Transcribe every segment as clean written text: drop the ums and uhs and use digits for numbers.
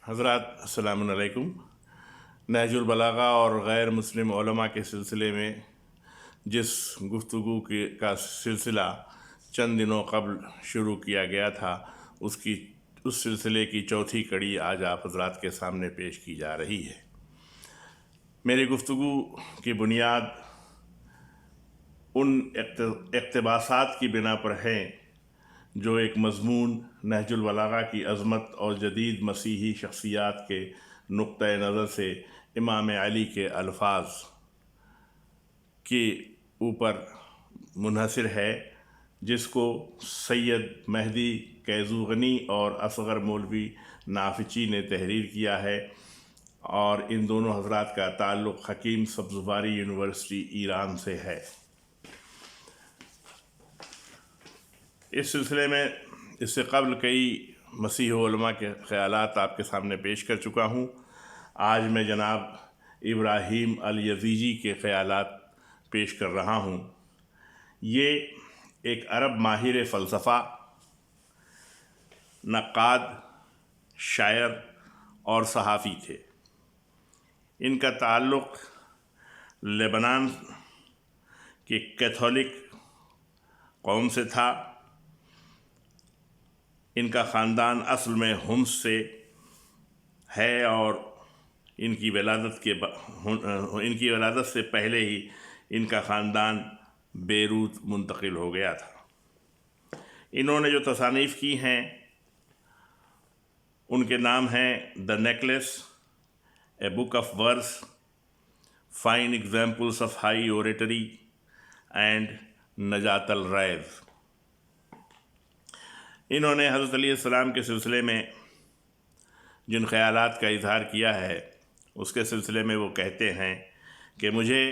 हज़रात अस्सलामु अलैकुम। नहजुल बलागा और गैर मुस्लिम उलमा के सिलसिले में जिस गुफ्तगू का सिलसिला चंद दिनों कबल शुरू किया गया था, उस सिलसिले की चौथी कड़ी आज आप हज़रात के सामने पेश की जा रही है। मेरी गुफ्तगू की बुनियाद उन इक़्तिबासात की बिना पर है जो एक मज़मून नहजुल बलागा की अज़मत और जदीद मसीही शख्सियात के नुक्ते नज़र से इमाम अली के अल्फाज के ऊपर मुनहसर है, जिसको सैयद मेहदी कैज़ुगनी और असगर मौलवी नाफिची ने तहरीर किया है, और इन दोनों हज़रात का ताल्लुक़ हकीम सब्ज़वारी यूनिवर्सिटी ईरान से है। इस सिलसिले में इससे कबल कई मसीही उलमा के ख़यालात आपके सामने पेश कर चुका हूँ। आज मैं जनाब इब्राहीम अल यज़ीजी के ख़यालात पेश कर रहा हूँ। ये एक अरब माहिर फ़लसफ़ा, नक़ाद, शायर और सहाफ़ी थे। इनका ताल्लुक़ लेबनान के कैथोलिक कौम से था। इनका ख़ानदान असल में हुम्स से है और इनकी वलादत से पहले ही इनका ख़ानदान बेरूत मुंतकिल हो गया था। इन्होंने जो तसानीफ़ की हैं उनके नाम हैं the necklace, a book of verse, fine examples of high oratory and नजातल रैज़। इन्होंने हज़रत अली अस्सलाम के सिलसिले में जिन ख़यालात का इज़हार किया है, उसके सिलसिले में वो कहते हैं कि मुझे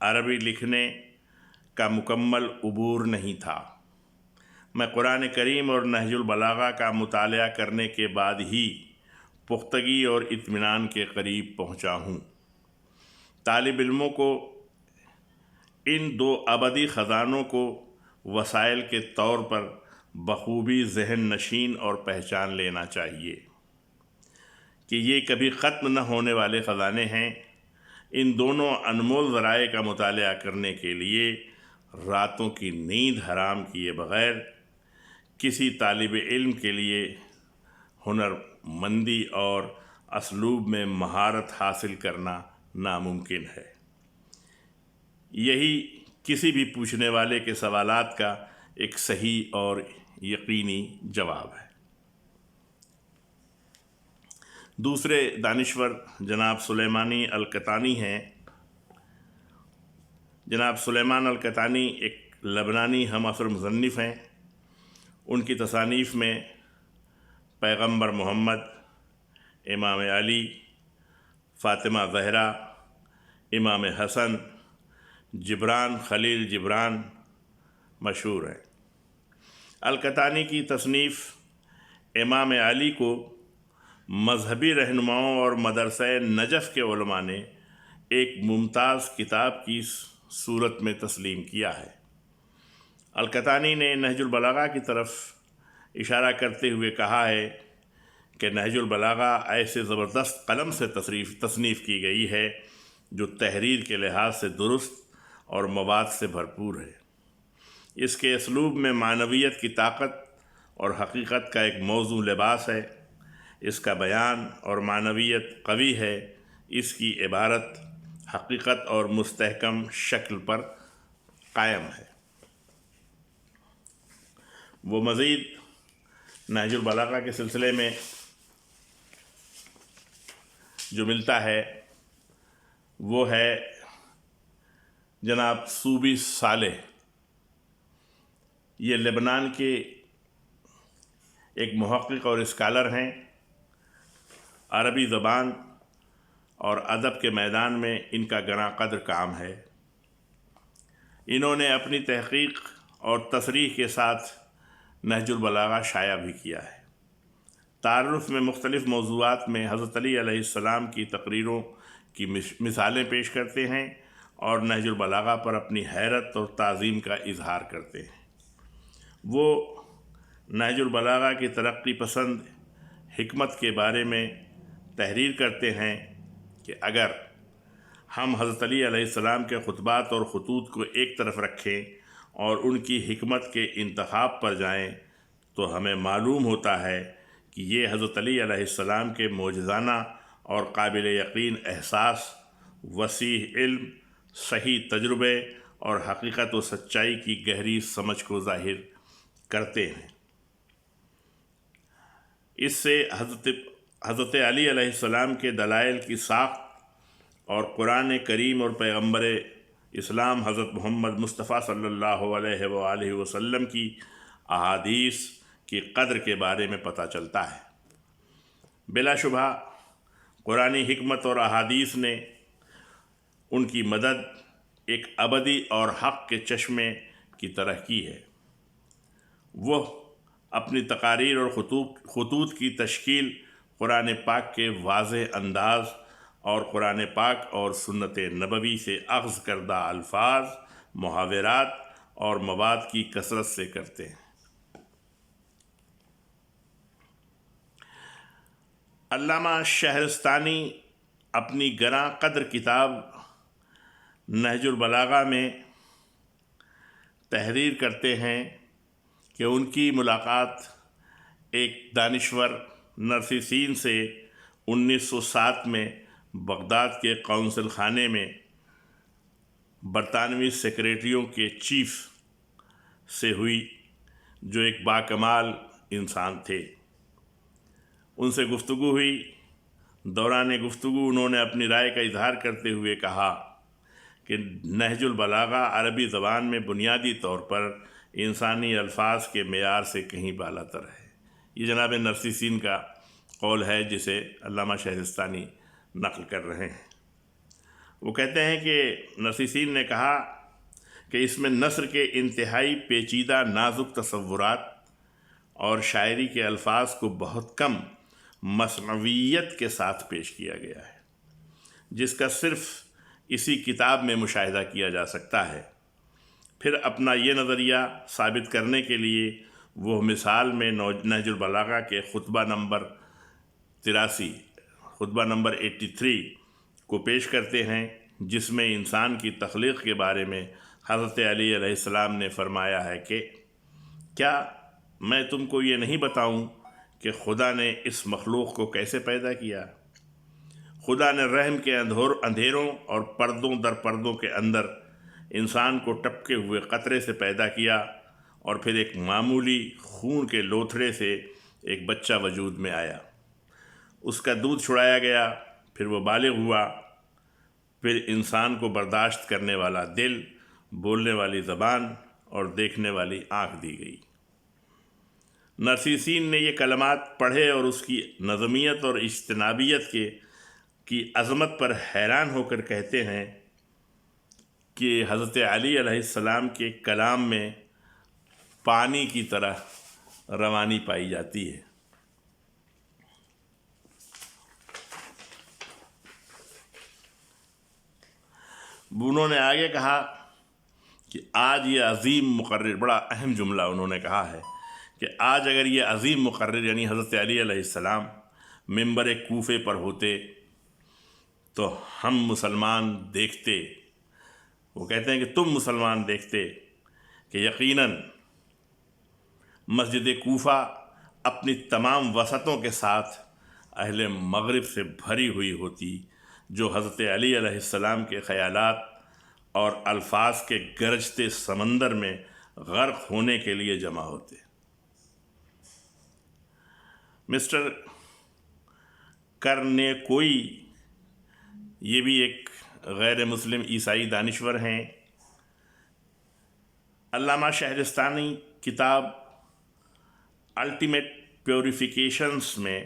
अरबी लिखने का मुकम्मल अबूर नहीं था। मैं कुरान करीम और नहजुल बलागा का मुतालिया करने के बाद ही पुख्तगी और इत्मीनान के करीब पहुँचा हूँ। तालिब इल्मों को इन दो अबदी ख़ज़ानों को वसाइल के तौर पर बखूबी ज़हन नशीन और पहचान लेना चाहिए कि ये कभी ख़त्म न होने वाले ख़ज़ाने हैं। इन दोनों अनमोल ज़राए का मुतालिया करने के लिए रातों की नींद हराम किए बग़ैर किसी तालिब इल्म के लिए हुनरमंदी और असलूब में महारत हासिल करना नामुमकिन है। यही किसी भी पूछने वाले के सवालात का एक सही और यकीनी जवाब है। दूसरे दानिश्वर जनाब सुलेमानी अल-क़तानी हैं। जनाब सुलेमान अल-क़तानी एक लबनानी हम असर मुसन्निफ़ हैं। उनकी तसानीफ़ में पैगम्बर मोहम्मद, इमाम अली, फ़ातिमा ज़हरा, इमाम हसन, जिब्रान खलील जिब्रान मशहूर हैं। अल-क़तानी की तसनीफ़ इमाम अली को मजहबी रहनुमाओं और मदरसा नजफ़ के उलमा ने एक मुमताज़ किताब की सूरत में तस्लीम किया है। अल-क़तानी ने नहजुल बलागा की तरफ इशारा करते हुए कहा है कि नहजुल बलागा ऐसे ज़बरदस्त कलम से तसनीफ़ की गई है जो तहरीर के लिहाज से दुरुस्त और मवाद से भरपूर है। इसके असलूब में मानवियत की ताकत और हकीकत का एक मौजू लिबास है। इसका बयान और मानवियत कवी है। इसकी इबारत हकीकत और मुस्तहकम शक्ल पर कायम है। वो मज़ीद नहजुल बलागा के सिलसिले में जो मिलता है वो है जनाब सूबी सालेह। ये लेबनान के एक मुहक्किक और स्कॉलर हैं। अरबी ज़बान और अदब के मैदान में इनका गना कद्र काम है। इन्होंने अपनी तहक़ीक़ और तसरीह के साथ नहजुल बलागा शाया भी किया है। तारुफ़ में मुख्तलिफ़ मौज़ूआत में हज़रत अली अलैहिस्सलाम की तकरीरों की मिसालें पेश करते हैं और नहजुल बलागा पर अपनी हैरत और ताज़ीम का इज़हार करते हैं। वो नहजुल बलागा की तरक्की पसंद हिकमत के बारे में تحریر کرتے ہیں کہ اگر ہم حضرت علی علیہ السلام کے خطبات اور خطوط کو ایک طرف رکھیں اور ان کی حکمت کے انتخاب پر جائیں تو ہمیں معلوم ہوتا ہے کہ یہ حضرت علی علیہ السلام کے معجزانہ اور قابل یقین احساس، وسیع علم، صحیح تجربے اور حقیقت و سچائی کی گہری سمجھ کو ظاہر کرتے ہیں۔ اس سے حضرت علی علیہ السلام کے دلائل کی ساخت اور قرآن کریم اور پیغمبر اسلام حضرت محمد مصطفیٰ صلی اللہ علیہ وآلہ وسلم کی احادیث کی قدر کے بارے میں پتہ چلتا ہے۔ بلا شبہ قرآنی حکمت اور احادیث نے ان کی مدد ایک ابدی اور حق کے چشمے کی طرح کی ہے۔ وہ اپنی تقاریر اور خطوط کی تشکیل قرآن پاک کے واضح انداز اور قرآن پاک اور سنت نبوی سے اخذ کردہ الفاظ، محاورات اور مواد کی کثرت سے کرتے ہیں۔ علامہ شہرستانی اپنی گراں قدر کتاب نہج البلاغہ میں تحریر کرتے ہیں کہ ان کی ملاقات ایک دانشور نرسیسین سے 1907 میں بغداد کے قونصل خانے میں برطانوی سیکریٹریوں کے چیف سے ہوئی، جو ایک باکمال انسان تھے۔ ان سے گفتگو ہوئی۔ دوران گفتگو انہوں نے اپنی رائے کا اظہار کرتے ہوئے کہا کہ نہج البلاغہ عربی زبان میں بنیادی طور پر انسانی الفاظ کے معیار سے کہیں بالا تر ہے۔ یہ جناب نرسیسین کا قول ہے جسے علامہ شہرستانی نقل کر رہے ہیں۔ وہ کہتے ہیں کہ نرسیسین نے کہا کہ اس میں نثر کے انتہائی پیچیدہ نازک تصورات اور شاعری کے الفاظ کو بہت کم مصنوعیت کے ساتھ پیش کیا گیا ہے، جس کا صرف اسی کتاب میں مشاہدہ کیا جا سکتا ہے۔ پھر اپنا یہ نظریہ ثابت کرنے کے لیے وہ مثال میں نہج البلاغہ کے خطبہ نمبر 83 کو پیش کرتے ہیں، جس میں انسان کی تخلیق کے بارے میں حضرت علی علیہ السلام نے فرمایا ہے کہ کیا میں تم کو یہ نہیں بتاؤں کہ خدا نے اس مخلوق کو کیسے پیدا کیا؟ خدا نے رحم کے اندھیروں اور پردوں در پردوں کے اندر انسان کو ٹپکے ہوئے قطرے سے پیدا کیا، اور پھر ایک معمولی خون کے لوتھڑے سے ایک بچہ وجود میں آیا۔ اس کا دودھ چھڑایا گیا، پھر وہ بالغ ہوا، پھر انسان کو برداشت کرنے والا دل، بولنے والی زبان اور دیکھنے والی آنکھ دی گئی۔ نرسیسین نے یہ کلمات پڑھے اور اس کی نظمیت اور اجتنابیت کی عظمت پر حیران ہو کر کہتے ہیں کہ حضرت علی علیہ السلام کے کلام میں پانی کی طرح روانی پائی جاتی ہے۔ انہوں نے آگے کہا کہ آج یہ عظیم مقرر، بڑا اہم جملہ انہوں نے کہا ہے کہ آج اگر یہ عظیم مقرر یعنی حضرت علی علیہ السلام منبر کوفے پر ہوتے تو ہم مسلمان دیکھتے، وہ کہتے ہیں کہ تم مسلمان دیکھتے کہ یقیناً مسجد کوفہ اپنی تمام وسعتوں کے ساتھ اہل مغرب سے بھری ہوئی ہوتی، جو حضرت علی علیہ السلام کے خیالات اور الفاظ کے گرجتے سمندر میں غرق ہونے کے لیے جمع ہوتے۔ مسٹر کرنیکوئی، یہ بھی ایک غیر مسلم عیسائی دانشور ہیں۔ علامہ شہرستانی کتاب الٹیمیٹ پیوریفیکیشنز میں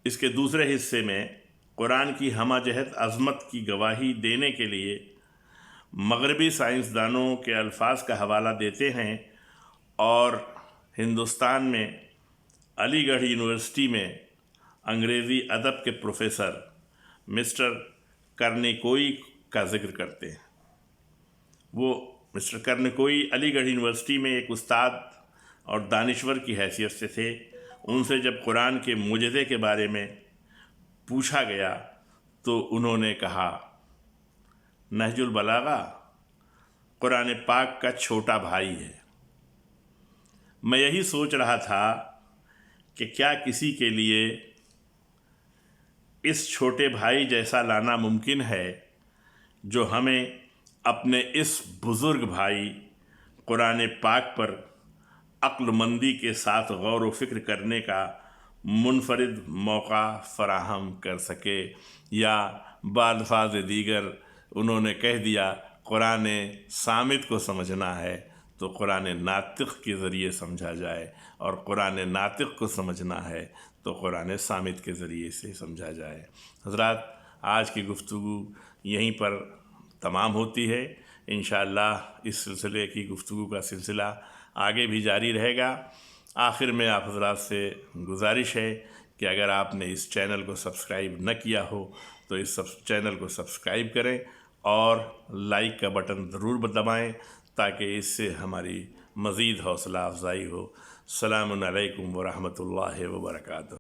اس کے دوسرے حصے میں قرآن کی ہمہ جہت عظمت کی گواہی دینے کے لیے مغربی سائنسدانوں کے الفاظ کا حوالہ دیتے ہیں، اور ہندوستان میں علی گڑھ یونیورسٹی میں انگریزی ادب کے پروفیسر مسٹر کرنیکوئی کا ذکر کرتے ہیں۔ وہ مسٹر کرنیکوئی علی گڑھ یونیورسٹی میں ایک استاد اور دانشور کی حیثیت سے تھے۔ उनसे जब कुरान के मुजज़े के बारे में पूछा गया तो उन्होंने कहा, नहजुल बलागा कुरान पाक का छोटा भाई है। मैं यही सोच रहा था कि क्या किसी के लिए इस छोटे भाई जैसा लाना मुमकिन है जो हमें अपने इस बुज़ुर्ग भाई कुरान पाक पर अक्लमंदी के साथ गौर व फिक्र करने का मुनफरिद मौका फ़राहम कर सके। या बाल्फाज़ दीगर उन्होंने कह दिया, कुरान सामित को समझना है तो कुरान नातिक़ के ज़रिए समझा जाए, और कुरान नातिक़ को समझना है तो कुरान सामित के ज़रिए से समझा जाए। हज़रात, आज की गुफ्तगू यहीं पर तमाम होती है। इंशाअल्लाह इस सिलसिले की गुफ्तगू का सिलसिला आगे भी जारी रहेगा। आखिर में आप हज़रात से गुजारिश है कि अगर आपने इस चैनल को सब्सक्राइब न किया हो तो इस चैनल को सब्सक्राइब करें और लाइक का बटन ज़रूर दबाएं ताकि इससे हमारी मज़ीद हौसला अफजाई हो। अस्सलामु अलैकुम व रहमतुल्लाहि व बरकातुहू।